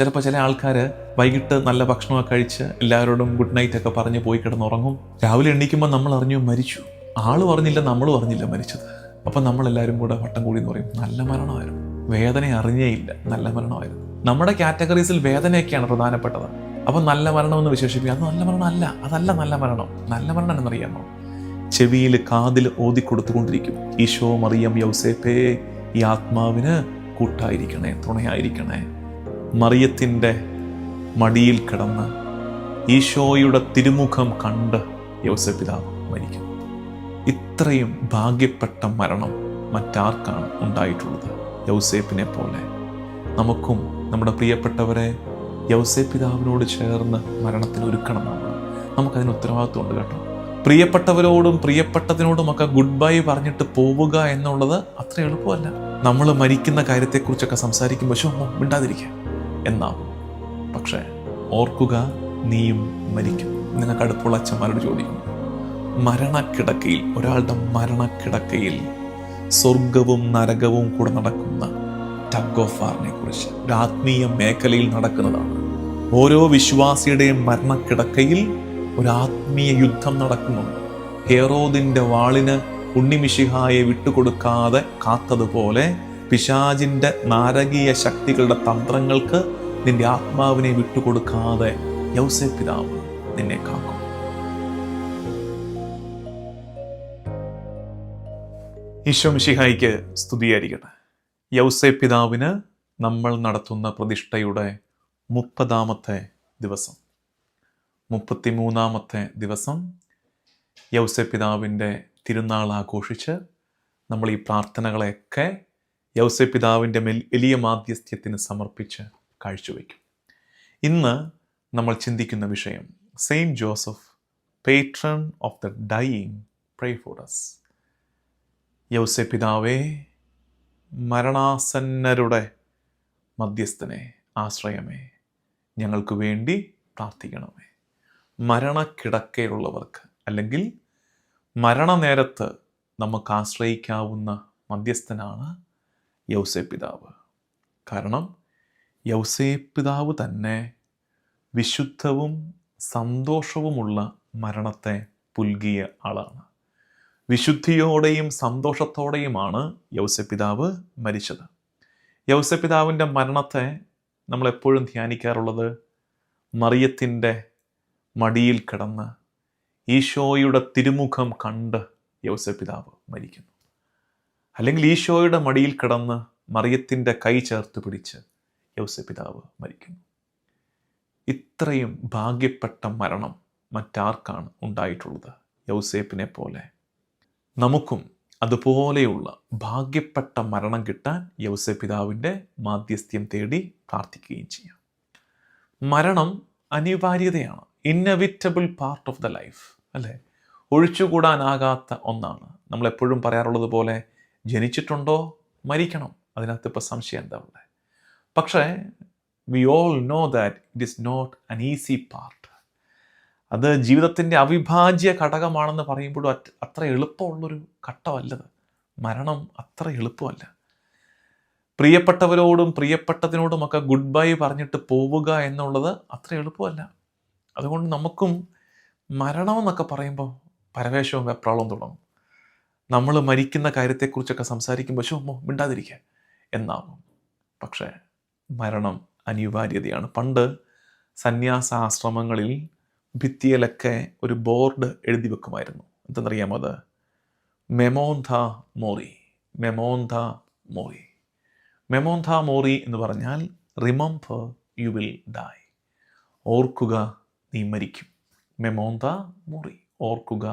ചിലപ്പോൾ ചില ആൾക്കാർ വൈകിട്ട് നല്ല ഭക്ഷണമൊക്കെ കഴിച്ച് എല്ലാവരോടും ഗുഡ് നൈറ്റ് ഒക്കെ പറഞ്ഞ് പോയി കിടന്നുറങ്ങും. രാവിലെ എണീക്കുമ്പോൾ നമ്മൾ അറിഞ്ഞു മരിച്ചു. ആള് പറഞ്ഞില്ല, നമ്മൾ പറഞ്ഞില്ല മരിച്ചത്. അപ്പം നമ്മളെല്ലാവരും കൂടെ വട്ടം കൂടി എന്ന് പറയും നല്ല മരണമായിരുന്നു, വേദന അറിഞ്ഞേ ഇല്ല, നല്ല മരണമായിരുന്നു. നമ്മുടെ കാറ്റഗറീസിൽ വേദനയൊക്കെയാണ് പ്രധാനപ്പെട്ടത്. അപ്പം നല്ല മരണം എന്ന് വിശേഷിപ്പിക്കുക, അത് നല്ല മരണം അല്ല, അതല്ല നല്ല മരണം. നല്ല മരണം എന്നറിയാമോ? ചെവിയിൽ കാതിൽ ഓതി കൊടുത്തുകൊണ്ടിരിക്കും, ഈശോ മറിയം യൗസേപ്പേ ഈ ആത്മാവിന് കൂട്ടായിരിക്കണേ, തുണയായിരിക്കണേ. മറിയത്തിൻ്റെ മടിയിൽ കിടന്ന് ഈശോയുടെ തിരുമുഖം കണ്ട് യൗസേപ്പ് പിതാവ് മരിക്കും. ഇത്രയും ഭാഗ്യപ്പെട്ട മരണം മറ്റാർക്കാണ് ഉണ്ടായിട്ടുള്ളത്? യൗസേപ്പിനെ പോലെ നമുക്കും നമ്മുടെ പ്രിയപ്പെട്ടവരെ യൗസേപ്പ് പിതാവിനോട് ചേർന്ന് മരണത്തിന് ഒരുക്കണം. നമുക്കതിന് ഉത്തരവാദിത്വമുണ്ട് കേട്ടോ. പ്രിയപ്പെട്ടവരോടും പ്രിയപ്പെട്ടതിനോടുമൊക്കെ ഗുഡ് ബൈ പറഞ്ഞിട്ട് പോവുക എന്നുള്ളത് അത്ര എളുപ്പമല്ല. നമ്മൾ മരിക്കുന്ന കാര്യത്തെക്കുറിച്ചൊക്കെ സംസാരിക്കുമ്പോൾ മിണ്ടാതിരിക്കുക എന്നാവും. പക്ഷേ ഓർക്കുക, നീയും മരിക്കും. നിങ്ങൾക്ക് അടുപ്പുള്ള അച്ഛന്മാരോട് ചോദിക്കുന്നു, മരണക്കിടക്കയിൽ, ഒരാളുടെ മരണക്കിടക്കയിൽ സ്വർഗവും നരകവും കൂടെ നടക്കുന്ന ടഗ് ഓഫ് വാറിനെ കുറിച്ച് ഒരു ആത്മീയ മേഖലയിൽ നടക്കുന്നതാണ്. ഓരോ വിശ്വാസിയുടെയും മരണക്കിടക്കയിൽ ഒരു ആത്മീയ യുദ്ധം നടക്കുന്നുണ്ട്. ഹെറോദിന്റെ വാളിന് ഉണ്ണിമിശിഹായെ വിട്ടുകൊടുക്കാതെ കാത്തതുപോലെ പിശാചിന്റെ നാരകീയ ശക്തികളുടെ തന്ത്രങ്ങൾക്ക് നിന്റെ ആത്മാവിനെ വിട്ടുകൊടുക്കാതെ യൗസേപ്പ് പിതാവ് നിന്നെ കാക്കും. ഈശോ മിശിഹായ്ക്ക് സ്തുതിയായിരിക്കട്ടെ. യൗസേപ്പ് പിതാവിന് നമ്മൾ നടത്തുന്ന പ്രതിഷ്ഠയുടെ 30-ാമത്തെ ദിവസം, 33-ാമത്തെ ദിവസം യൗസേപ്പ് പിതാവിൻ്റെ തിരുനാൾ ആഘോഷിച്ച് നമ്മൾ ഈ പ്രാർത്ഥനകളെയൊക്കെ യൗസേപ്പ് പിതാവിൻ്റെ എളിയ മാധ്യസ്ഥ്യത്തിന് സമർപ്പിച്ച് കാഴ്ചവെക്കും. ഇന്ന് നമ്മൾ ചിന്തിക്കുന്ന വിഷയം, saint Joseph, patron of the dying, pray for us. Yauseppu പിതാവേ, മരണാസന്നരുടെ മധ്യസ്ഥനെ, ആശ്രയമേ, ഞങ്ങൾക്ക് വേണ്ടി പ്രാർത്ഥിക്കണമേ. മരണക്കിടക്കയിലുള്ളവർക്ക് അല്ലെങ്കിൽ മരണനേരത്ത് നമുക്ക് ആശ്രയിക്കാവുന്ന മധ്യസ്ഥനാണ് യൗസേപ്പ് പിതാവ്. കാരണം യൗസേപ്പ് പിതാവ് തന്നെ വിശുദ്ധവും സന്തോഷവുമുള്ള മരണത്തെ പുൽകിയ ആളാണ്. വിശുദ്ധിയോടെയും സന്തോഷത്തോടെയുമാണ് യൗസേപ്പ് പിതാവ് മരിച്ചത്. യൗസേപ്പ് പിതാവിൻ്റെ മരണത്തെ നമ്മളെപ്പോഴും ധ്യാനിക്കാറുള്ളത് മറിയത്തിൻ്റെ മടിയിൽ കിടന്ന് ഈശോയുടെ തിരുമുഖം കണ്ട് യൗസേപ്പ് പിതാവ് മരിക്കുന്നു. അല്ലെങ്കിൽ ഈശോയുടെ മടിയിൽ കിടന്ന് മറിയത്തിൻ്റെ കൈ ചേർത്ത് പിടിച്ച് യൗസേപ്പ് പിതാവ് മരിക്കുന്നു. ഇത്രയും ഭാഗ്യപ്പെട്ട മരണം മറ്റാർക്കാണ് ഉണ്ടായിട്ടുള്ളത്? യൗസേപ്പിനെ പോലെ നമുക്കും അതുപോലെയുള്ള ഭാഗ്യപ്പെട്ട മരണം കിട്ടാൻ യൗസേപ്പ് പിതാവിൻ്റെ മാധ്യസ്ഥ്യം തേടി പ്രാർത്ഥിക്കുകയും ചെയ്യാം. മരണം അനിവാര്യതയാണ്, inevitable part of the life, അല്ലേ? ഒഴിച്ചുകൂടാനാകാത്ത ഒന്നാണ്. നമ്മളെപ്പോഴും പറയാറുള്ളത് പോലെ ജനിച്ചിട്ടുണ്ടോ മരിക്കണം, അതിനകത്ത് ഇപ്പോൾ സംശയം എന്താ ഉള്ളത്? പക്ഷേ we all know that it is not an easy part. അത് ജീവിതത്തിൻ്റെ അവിഭാജ്യ ഘടകമാണെന്ന് പറയുമ്പോഴും അത്ര എളുപ്പമുള്ളൊരു ഘട്ടമല്ലത്. മരണം അത്ര എളുപ്പമല്ല. പ്രിയപ്പെട്ടവരോടും പ്രിയപ്പെട്ടതിനോടുമൊക്കെ ഗുഡ് ബൈ പറഞ്ഞിട്ട് പോവുക എന്നുള്ളത് അത്ര എളുപ്പമല്ല. അതുകൊണ്ട് നമുക്കും മരണമെന്നൊക്കെ പറയുമ്പോൾ പരവേശവും വെപ്രാളവും തുടങ്ങും. നമ്മൾ മരിക്കുന്ന കാര്യത്തെക്കുറിച്ചൊക്കെ സംസാരിക്കുമ്പോൾ മിണ്ടാതിരിക്കുക എന്നാവും. പക്ഷേ മരണം അനിവാര്യതയാണ്. പണ്ട് സന്യാസാശ്രമങ്ങളിൽ ഭിത്തിയിലൊക്കെ ഒരു ബോർഡ് എഴുതി വെക്കുമായിരുന്നു. എന്തെന്നറിയാമോ? അത് മെമോന്ത മോറി, മെമോന്ത മോറി. മെമോന്ത മോറി എന്ന് പറഞ്ഞാൽ റിമംബർ യു വിൽ ഡൈ, ഓർക്കുക നീ മരിക്കും. മെമോന്ത മോറി, ഓർക്കുക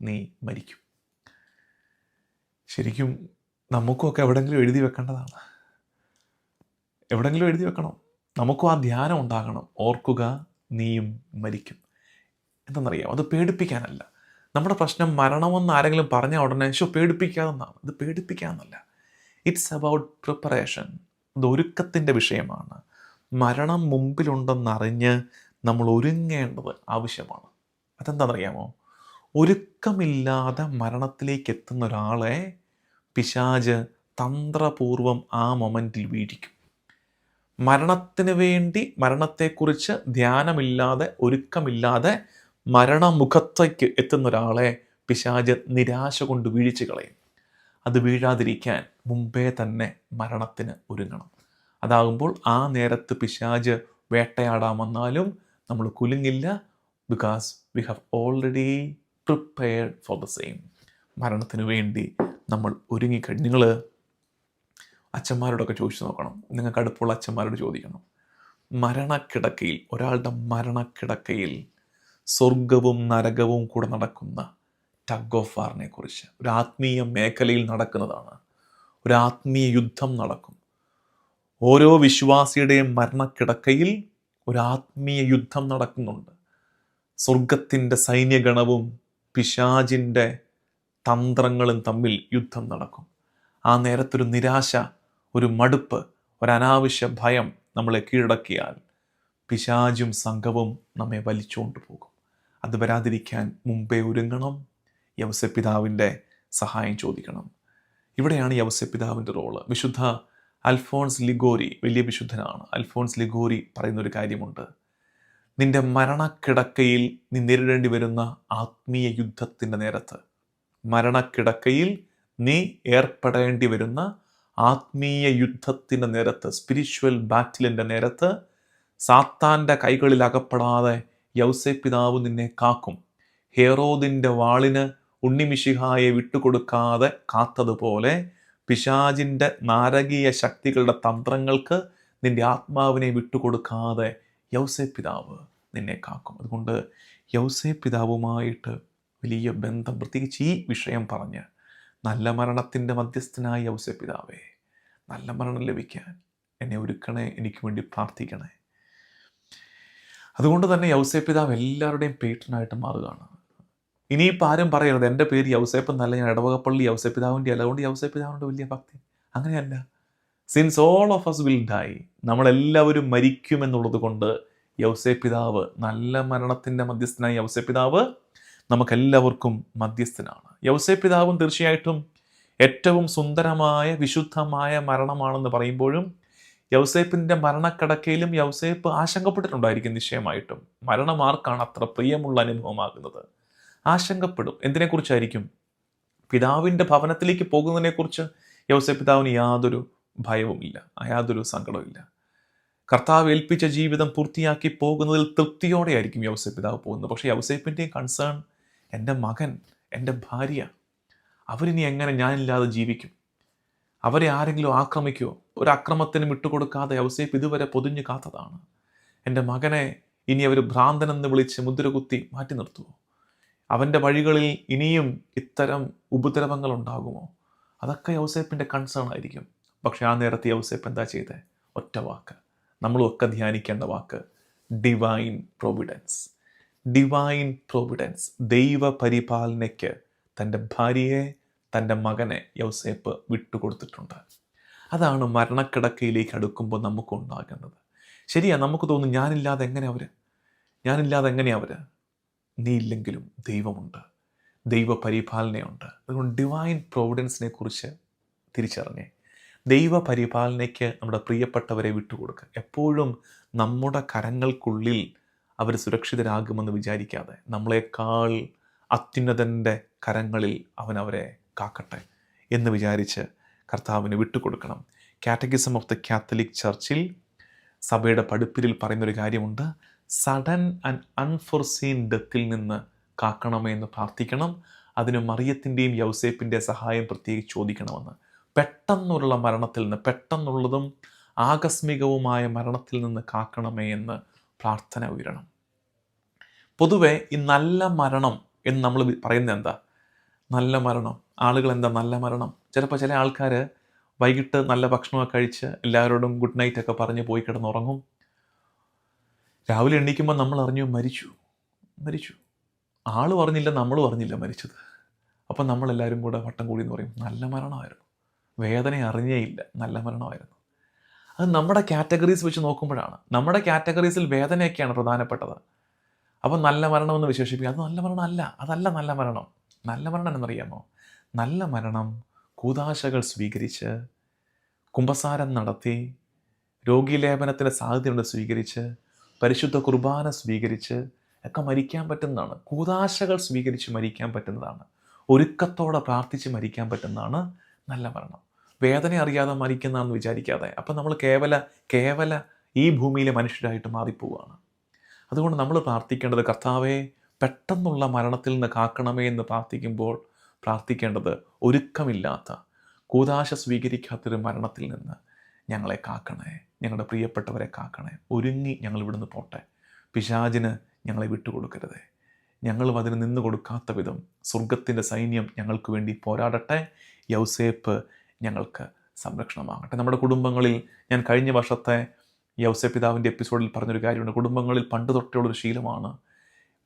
നീ മരിക്കും. ശരിക്കും നമുക്കുമൊക്കെ എവിടെയെങ്കിലും എഴുതി വെക്കേണ്ടതാണ്. എവിടെയെങ്കിലും എഴുതി വെക്കണം. നമുക്കും ആ ധ്യാനം ഉണ്ടാകണം, ഓർക്കുക നീയും മരിക്കും. എന്തെന്നറിയാം, അത് പേടിപ്പിക്കാനല്ല. നമ്മുടെ പ്രശ്നം മരണമെന്ന് ആരെങ്കിലും പറഞ്ഞ ഉടനെ പേടിപ്പിക്കാതെന്നാണ്. ഇത് പേടിപ്പിക്കാമെന്നല്ല. It's about preparation. ഇത് ഒരുക്കത്തിൻ്റെ വിഷയമാണ്. മരണം മുമ്പിലുണ്ടെന്നറിഞ്ഞ് നമ്മൾ ഒരുങ്ങേണ്ടത് ആവശ്യമാണ്. അതെന്താണെന്നറിയാമോ? ഒരുക്കമില്ലാതെ മരണത്തിലേക്ക് എത്തുന്ന ഒരാളെ പിശാച് തന്ത്രപൂർവം ആ മൊമെൻറ്റിൽ വീഴിക്കും. മരണത്തിന് വേണ്ടി, മരണത്തെക്കുറിച്ച് ധ്യാനമില്ലാതെ, ഒരുക്കമില്ലാതെ മരണമുഖത്തേക്ക് എത്തുന്ന ഒരാളെ പിശാച് നിരാശ കൊണ്ട് വീഴിച്ചു കളയും. അത് വീഴാതിരിക്കാൻ മുമ്പേ തന്നെ മരണത്തിന് ഒരുങ്ങണം. അതാകുമ്പോൾ ആ നേരത്ത് പിശാച് വേട്ടയാടാൻ വന്നാലും നമ്മൾ കുലുങ്ങില്ല. Because we have already prepared for the same. മരണത്തിന് വേണ്ടി നമ്മൾ ഒരുങ്ങിക്കഴിഞ്ഞു. നിങ്ങൾ അച്ഛന്മാരോടൊക്കെ ചോദിച്ചു നോക്കണം. നിങ്ങൾക്ക് അടുപ്പുള്ള അച്ഛന്മാരോട് ചോദിക്കണം. മരണക്കിടക്കയിൽ, ഒരാളുടെ മരണക്കിടക്കയിൽ സ്വർഗവും നരകവും കൂടെ നടക്കുന്ന ടഗ് ഓഫ് വാറിനെ കുറിച്ച്, ഒരു ആത്മീയ മേഖലയിൽ നടക്കുന്നതാണ്. ഒരു ആത്മീയ യുദ്ധം നടക്കും. ഓരോ വിശ്വാസിയുടെയും മരണക്കിടക്കയിൽ ഒരു ആത്മീയ യുദ്ധം നടക്കുന്നുണ്ട്. സ്വർഗത്തിൻ്റെ സൈന്യഗണവും പിശാചിൻ്റെ തന്ത്രങ്ങളും തമ്മിൽ യുദ്ധം നടക്കും. ആ നേരത്തൊരു നിരാശ, ഒരു മടുപ്പ്, ഒരനാവശ്യ ഭയം നമ്മളെ കീഴടക്കിയാൽ പിശാചും സംഘവും നമ്മെ വലിച്ചുകൊണ്ട് പോകും. അത് വരാതിരിക്കാൻ മുമ്പേ ഒരുങ്ങണം. യൗസേപ്പിതാവിൻ്റെ സഹായം ചോദിക്കണം. ഇവിടെയാണ് യൗസേപ്പിതാവിൻ്റെ റോള്. വിശുദ്ധ അൽഫോൺസ് ലിഗോരി, വലിയ വിശുദ്ധനാണ്. അൽഫോൺസ് ലിഗോരി പറയുന്നൊരു കാര്യമുണ്ട്. നിന്റെ മരണക്കിടക്കയിൽ നീ നേരിടേണ്ടി വരുന്ന ആത്മീയ യുദ്ധത്തിൻ്റെ നേരത്ത്, മരണക്കിടക്കയിൽ നീ ഏർപ്പെടേണ്ടി വരുന്ന ആത്മീയ യുദ്ധത്തിൻ്റെ നേരത്ത്, സ്പിരിച്വൽ ബാറ്റിലിൻ്റെ നേരത്ത് സാത്താൻ്റെ കൈകളിൽ അകപ്പെടാതെ യൗസേപ്പിതാവ് നിന്നെ കാക്കും. ഹേറോദിൻ്റെ വാളിന് ഉണ്ണിമിശിഹായെ വിട്ടുകൊടുക്കാതെ കാത്തതുപോലെ പിശാചിൻ്റെ നാരകീയ ശക്തികളുടെ തന്ത്രങ്ങൾക്ക് നിന്റെ ആത്മാവിനെ വിട്ടുകൊടുക്കാതെ യൗസേപ്പിതാവ് നിന്നെ കാക്കും. അതുകൊണ്ട് യൗസേപ്പിതാവുമായിട്ട് വലിയ ബന്ധം, പ്രത്യേകിച്ച് ഈ വിഷയം പറഞ്ഞ്, നല്ല മരണത്തിൻ്റെ മധ്യസ്ഥനായ യൗസേപ്പിതാവേ, നല്ല മരണം ലഭിക്കാൻ എന്നെ ഒരുക്കണേ, എനിക്ക് വേണ്ടി പ്രാർത്ഥിക്കണേ. അതുകൊണ്ട് തന്നെ യൗസേപ്പിതാവ് എല്ലാവരുടെയും പേട്രനായിട്ട് മാറുകയാണ്. ഇനിയിപ്പോൾ ആരും പറയരുത് എൻ്റെ പേര് യൗസേപ്പ് എന്നല്ല, ഞാൻ ഇടവകപ്പള്ളി യൗസേപ്പിതാവിൻ്റെ അല്ല, അതുകൊണ്ട് യൗസേപ്പിതാവിൻ്റെ വലിയ ഭക്തി. അങ്ങനെയല്ല. Since all of us will die, നമ്മളെല്ലാവരും മരിക്കുമെന്നുള്ളത് കൊണ്ട് യൗസേപ്പിതാവ്, നല്ല മരണത്തിൻ്റെ മധ്യസ്ഥനായ യൗസേപ്പിതാവ് നമുക്കെല്ലാവർക്കും മധ്യസ്ഥനാണ്. യൗസേപ്പിതാവും തീർച്ചയായിട്ടും ഏറ്റവും സുന്ദരമായ വിശുദ്ധമായ മരണമാണെന്ന് പറയുമ്പോഴും യൗസേപ്പിൻ്റെ മരണക്കിടക്കയിലും യൗസേപ്പ് ആശങ്കപ്പെട്ടിട്ടുണ്ടായിരിക്കും. നിശ്ചയമായിട്ടും മരണം ആർക്കാണ് അത്ര പ്രിയമുള്ള അനുഭവമാകുന്നത്? ആശങ്കപ്പെടും. എന്തിനെക്കുറിച്ചായിരിക്കും? പിതാവിൻ്റെ ഭവനത്തിലേക്ക് പോകുന്നതിനെക്കുറിച്ച് യൗസേപ്പിതാവിന് യാതൊരു ഭയവുമില്ല, യാതൊരു സങ്കടവുമില്ല. കർത്താവ് ഏൽപ്പിച്ച ജീവിതം പൂർത്തിയാക്കി പോകുന്നതിൽ തൃപ്തിയോടെ ആയിരിക്കും യൗസേപ്പിതാവ് പോകുന്നത്. പക്ഷേ യൗസേപ്പിൻ്റെയും കൺസേൺ എൻ്റെ മകൻ, എൻ്റെ ഭാര്യ, അവരിനി എങ്ങനെ ഞാനില്ലാതെ ജീവിക്കും? അവരെ ആരെങ്കിലും ആക്രമിക്കുമോ? ഒരു അക്രമത്തിന് വിട്ടുകൊടുക്കാതെ യൗസേപ്പ് ഇതുവരെ പൊതിഞ്ഞു കാത്തതാണ്. എൻ്റെ മകനെ ഇനി അവർ ഭ്രാന്തനെന്ന് വിളിച്ച് മുദ്രകുത്തി മാറ്റി നിർത്തുമോ? അവൻ്റെ വഴികളിൽ ഇനിയും ഇത്തരം ഉപദ്രവങ്ങൾ ഉണ്ടാകുമോ? അതൊക്കെ യൗസേപ്പിൻ്റെ കൺസേൺ ആയിരിക്കും. പക്ഷെ ആ നേരത്തെ യൗസേപ്പ് എന്താ ചെയ്തേ? ഒറ്റ വാക്ക്, നമ്മളും ഒക്കെ ധ്യാനിക്കേണ്ട വാക്ക്, ഡിവൈൻ പ്രൊവിഡൻസ്. ഡിവൈൻ പ്രൊവിഡൻസ്, ദൈവ പരിപാലനയ്ക്ക് തൻ്റെ ഭാര്യയെ, തൻ്റെ മകനെ യൗസേപ്പ് വിട്ടുകൊടുത്തിട്ടുണ്ട്. അതാണ് മരണക്കിടക്കയിലേക്ക് അടുക്കുമ്പോൾ നമുക്കുണ്ടാകേണ്ടത്. ശരിയാ, നമുക്ക് തോന്നും ഞാനില്ലാതെ എങ്ങനെ അവർ? നീ ഇല്ലെങ്കിലും ദൈവമുണ്ട്, ദൈവ പരിപാലനയുണ്ട്. അതുകൊണ്ട് ഡിവൈൻ പ്രൊവിഡൻസിനെ കുറിച്ച് തിരിച്ചറിഞ്ഞേ. ദൈവ പരിപാലനയ്ക്ക് നമ്മുടെ പ്രിയപ്പെട്ടവരെ വിട്ടുകൊടുക്കുക. എപ്പോഴും നമ്മുടെ കരങ്ങൾക്കുള്ളിൽ അവർ സുരക്ഷിതരാകുമെന്ന് വിചാരിക്കാതെ, നമ്മളെക്കാൾ അത്യുന്നതൻ്റെ കരങ്ങളിൽ അവരെ കാക്കട്ടെ എന്ന് വിചാരിച്ച് കർത്താവിന് വിട്ടുകൊടുക്കണം. കാറ്റഗിസം ഓഫ് ദ കാത്തലിക് ചർച്ചിൽ, സഭയുടെ പഠിപ്പിൽ പറയുന്നൊരു കാര്യമുണ്ട്. സഡൻ ആൻഡ് അൺഫോർസീൻ ഡെത്തിൽ നിന്ന് കാക്കണമേ എന്ന് പ്രാർത്ഥിക്കണം. അതിന് മറിയത്തിൻ്റെയും യൗസേപ്പിൻ്റെ സഹായം പ്രത്യേകിച്ച് ചോദിക്കണമെന്ന്. പെട്ടെന്നുള്ള മരണത്തിൽ നിന്ന്, പെട്ടെന്നുള്ളതും ആകസ്മികവുമായ മരണത്തിൽ നിന്ന് കാക്കണമേ എന്ന് പ്രാർത്ഥന ഉയരണം. പൊതുവെ ഈ നല്ല മരണം എന്ന് നമ്മൾ പറയുന്നത് എന്താ? നല്ല മരണം, ആളുകൾ എന്താ നല്ല മരണം? ചിലപ്പോൾ ചില ആൾക്കാർ വൈകിട്ട് നല്ല ഭക്ഷണമൊക്കെ കഴിച്ച് എല്ലാവരോടും ഗുഡ് നൈറ്റ് ഒക്കെ പറഞ്ഞ് പോയി കിടന്നുറങ്ങും. രാവിലെ എണീക്കുമ്പോൾ നമ്മൾ അറിഞ്ഞു മരിച്ചു. ആൾ പറഞ്ഞില്ല, നമ്മൾ പറഞ്ഞില്ല മരിച്ചത്. അപ്പം നമ്മളെല്ലാവരും കൂടെ വട്ടം കൂടി എന്ന് പറയും നല്ല മരണമായിരുന്നു, വേദന അറിഞ്ഞേ ഇല്ല, നല്ല മരണമായിരുന്നു. അത് നമ്മുടെ കാറ്റഗറീസ് വെച്ച് നോക്കുമ്പോഴാണ്. നമ്മുടെ കാറ്റഗറീസിൽ വേദനയൊക്കെയാണ് പ്രധാനപ്പെട്ടത്. അപ്പം നല്ല മരണമെന്ന് വിശേഷിപ്പിക്കുക, അത് നല്ല മരണം അല്ല. അതല്ല നല്ല മരണം. നല്ല മരണം എന്നറിയാമോ? നല്ല മരണം കൂദാശകൾ സ്വീകരിച്ച് കുമ്പസാരം നടത്തി രോഗീലേപനത്തിൻ്റെ സാധ്യതയുണ്ട് സ്വീകരിച്ച്, പരിശുദ്ധ കുർബാന സ്വീകരിച്ച് ഒക്കെ മരിക്കാൻ പറ്റുന്നതാണ്. കൂദാശകൾ സ്വീകരിച്ച് മരിക്കാൻ പറ്റുന്നതാണ്. ഒരുക്കത്തോടെ പ്രാർത്ഥിച്ച് മരിക്കാൻ പറ്റുന്നതാണ് നല്ല മരണം. വേദന അറിയാതെ മരിക്കുന്നതാണെന്ന് വിചാരിക്കാതെ. അപ്പം നമ്മൾ കേവല ഈ ഭൂമിയിലെ മനുഷ്യരായിട്ട് മാറിപ്പോവുകയാണ്. അതുകൊണ്ട് നമ്മൾ പ്രാർത്ഥിക്കേണ്ടത്, കർത്താവേ പെട്ടെന്നുള്ള മരണത്തിൽ നിന്ന് കാക്കണമേ എന്ന് പ്രാർത്ഥിക്കേണ്ടത് ഒരുക്കമില്ലാത്ത, കൂദാശ സ്വീകരിക്കാത്തൊരു മരണത്തിൽ നിന്ന് ഞങ്ങളെ കാക്കണേ, ഞങ്ങളുടെ പ്രിയപ്പെട്ടവരെ കാക്കണേ. ഒരുങ്ങി ഞങ്ങൾ ഇവിടുന്ന് പോട്ടെ. പിശാചിന് ഞങ്ങളെ വിട്ടുകൊടുക്കരുതേ. ഞങ്ങളും അതിന് നിന്ന് കൊടുക്കാത്ത വിധം സ്വർഗത്തിൻ്റെ സൈന്യം ഞങ്ങൾക്ക് വേണ്ടി പോരാടട്ടെ. യൗസേപ്പ് ഞങ്ങൾക്ക് സംരക്ഷണമാകട്ടെ. നമ്മുടെ കുടുംബങ്ങളിൽ, ഞാൻ കഴിഞ്ഞ വർഷത്തെ യൗസേപ്പ് പിതാവിൻ്റെ എപ്പിസോഡിൽ പറഞ്ഞൊരു കാര്യമുണ്ട്. കുടുംബങ്ങളിൽ പണ്ട് തൊട്ടുള്ളൊരു ശീലമാണ്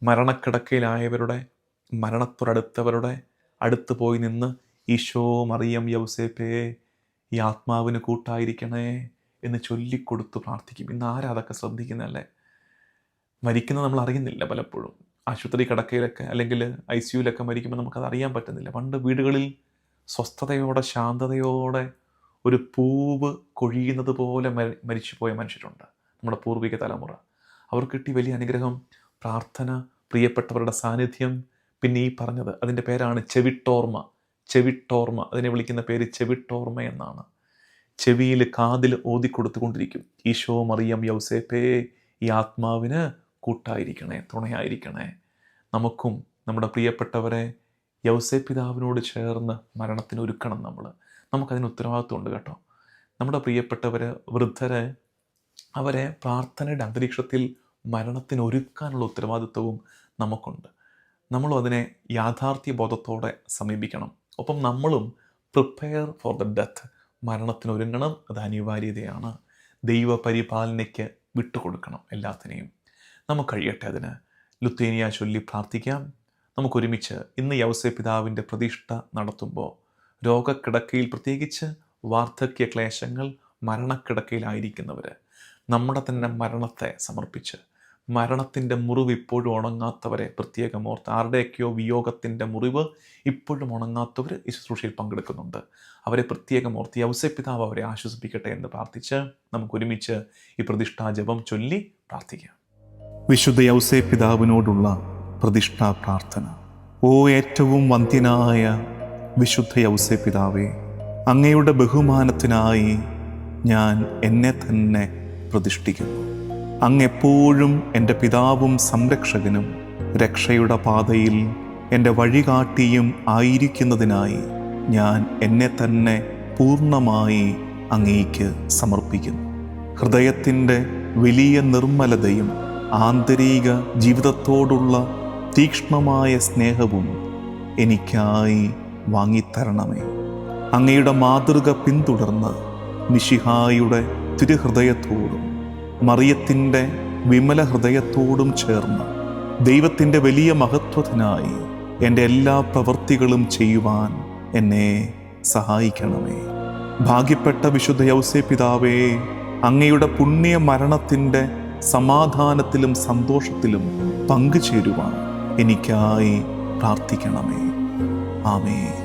മരണക്കിടക്കയിലായവരുടെ, മരണത്തോടടുത്തവരുടെ അടുത്ത് പോയി നിന്ന് ഈശോ മറിയം യൗസേപ്പേ ഈ ആത്മാവിന് കൂട്ടായിരിക്കണേ എന്ന് ചൊല്ലിക്കൊടുത്ത് പ്രാർത്ഥിക്കും. ഇന്ന് ആരാ അതൊക്കെ ശ്രദ്ധിക്കുന്നതല്ലേ? മരിക്കുന്നത് നമ്മൾ അറിയുന്നില്ല. പലപ്പോഴും ആശുപത്രി കിടക്കയിലൊക്കെ അല്ലെങ്കിൽ ICUയിലൊക്കെ മരിക്കുമ്പോൾ നമുക്കത് അറിയാൻ പറ്റുന്നില്ല. പണ്ട് വീടുകളിൽ സ്വസ്ഥതയോടെ ശാന്തതയോടെ ഒരു പൂവ് കൊഴിയുന്നത് പോലെ മരിച്ചുപോയ മനുഷ്യരുണ്ട്. നമ്മുടെ പൂർവിക തലമുറ. അവർക്ക് കിട്ടിയ വലിയ അനുഗ്രഹം പ്രാർത്ഥന, പ്രിയപ്പെട്ടവരുടെ സാന്നിധ്യം, പിന്നെ ഈ പറഞ്ഞത്, അതിൻ്റെ പേരാണ് ചെവിട്ടോർമ്മ. അതിനെ വിളിക്കുന്ന പേര് ചെവിട്ടോർമ്മ എന്നാണ്. ചെവിയിൽ, കാതിൽ ഓതിക്കൊടുത്തുകൊണ്ടിരിക്കും. ഈശോ മറിയം യൗസേപ്പേ ഈ ആത്മാവിന് കൂട്ടായിരിക്കണേ, തുണയായിരിക്കണേ. നമുക്കും നമ്മുടെ പ്രിയപ്പെട്ടവരെ യൗസേപ്പ് പിതാവിനോട് ചേർന്ന് മരണത്തിന് ഒരുക്കണം. നമുക്കതിന് ഉത്തരവാദിത്വമുണ്ട് കേട്ടോ. നമ്മുടെ പ്രിയപ്പെട്ടവരെ, വൃദ്ധരെ, അവരെ പ്രാർത്ഥനയുടെ അന്തരീക്ഷത്തിൽ മരണത്തിന് ഒരുക്കാനുള്ള ഉത്തരവാദിത്വവും നമുക്കുണ്ട്. നമ്മളും അതിനെ യാഥാർത്ഥ്യ ബോധത്തോടെ സമീപിക്കണം. ഒപ്പം നമ്മളും പ്രിപ്പയർ ഫോർ ദ ഡെത്ത്, മരണത്തിന് ഒരുങ്ങണം. അത് അനിവാര്യതയാണ്. ദൈവപരിപാലനയ്ക്ക് വിട്ടുകൊടുക്കണം എല്ലാത്തിനെയും. നമുക്ക് കഴിയട്ടെ അതിന്. ലുത്തേനിയ ചൊല്ലി പ്രാർത്ഥിക്കാം. നമുക്കൊരുമിച്ച് ഇന്ന് യൗസേപ്പ് പിതാവിൻ്റെ പ്രതിഷ്ഠ നടത്തുമ്പോൾ രോഗക്കിടക്കയിൽ, പ്രത്യേകിച്ച് വാർദ്ധക്യ ക്ലേശങ്ങൾ, മരണക്കിടക്കയിലായിരിക്കുന്നവർ നമ്മുടെ തന്നെ മരണത്തെ സമർപ്പിച്ച്, മരണത്തിൻ്റെ മുറിവ് ഇപ്പോഴും ഉണങ്ങാത്തവരെ പ്രത്യേകം ഓർത്ത്, ആരുടെയൊക്കെയോ വിയോഗത്തിൻ്റെ മുറിവ് ഇപ്പോഴും ഉണങ്ങാത്തവർ ഈ ശുശ്രൂഷയിൽ പങ്കെടുക്കുന്നുണ്ട്. അവരെ പ്രത്യേകം ഓർത്ത് യൗസേപ്പ് പിതാവ് അവരെ ആശ്വസിപ്പിക്കട്ടെ എന്ന് പ്രാർത്ഥിച്ച് നമുക്കൊരുമിച്ച് ഈ പ്രതിഷ്ഠാ ജപം ചൊല്ലി പ്രാർത്ഥിക്കാം. വിശുദ്ധ യൗസേപ്പ് പിതാവിനോടുള്ള പ്രതിഷ്ഠാ പ്രാർത്ഥന. ഓ ഏറ്റവും വന്ധ്യനായ വിശുദ്ധ യൗസേപ്പ് പിതാവേ, അങ്ങയുടെ ബഹുമാനത്തിനായി ഞാൻ എന്നെ തന്നെ പ്രതിഷ്ഠിക്കുന്നു. അങ്ങ് എപ്പോഴും എൻ്റെ പിതാവും സംരക്ഷകനും രക്ഷയുടെ പാതയിൽ എൻ്റെ വഴികാട്ടിയും ആയിരിക്കുന്നതിനായി ഞാൻ എന്നെ തന്നെ പൂർണ്ണമായി അങ്ങേക്ക് സമർപ്പിക്കുന്നു. ഹൃദയത്തിൻ്റെ വലിയ നിർമ്മലതയും ആന്തരിക ജീവിതത്തോടുള്ള തീക്ഷ്ണമായ സ്നേഹവും എനിക്കായി വാങ്ങിത്തരണമേ. അങ്ങയുടെ മാതൃക പിന്തുടർന്ന് മിശിഹായുടെ തിരുഹൃദയത്തോടും മറിയത്തിൻ്റെ വിമല ഹൃദയത്തോടും ചേർന്ന് ദൈവത്തിൻ്റെ വലിയ മഹത്വത്തിനായി എൻ്റെ എല്ലാ പ്രവൃത്തികളും ചെയ്യുവാൻ എന്നെ സഹായിക്കണമേ. ഭാഗ്യപ്പെട്ട വിശുദ്ധ യൗസേപ്പ് പിതാവേ, അങ്ങയുടെ പുണ്യ മരണത്തിൻ്റെ സമാധാനത്തിലും സന്തോഷത്തിലും പങ്കുചേരുവാൻ എനിക്കായി പ്രാർത്ഥിക്കണമേ. ആമേൻ.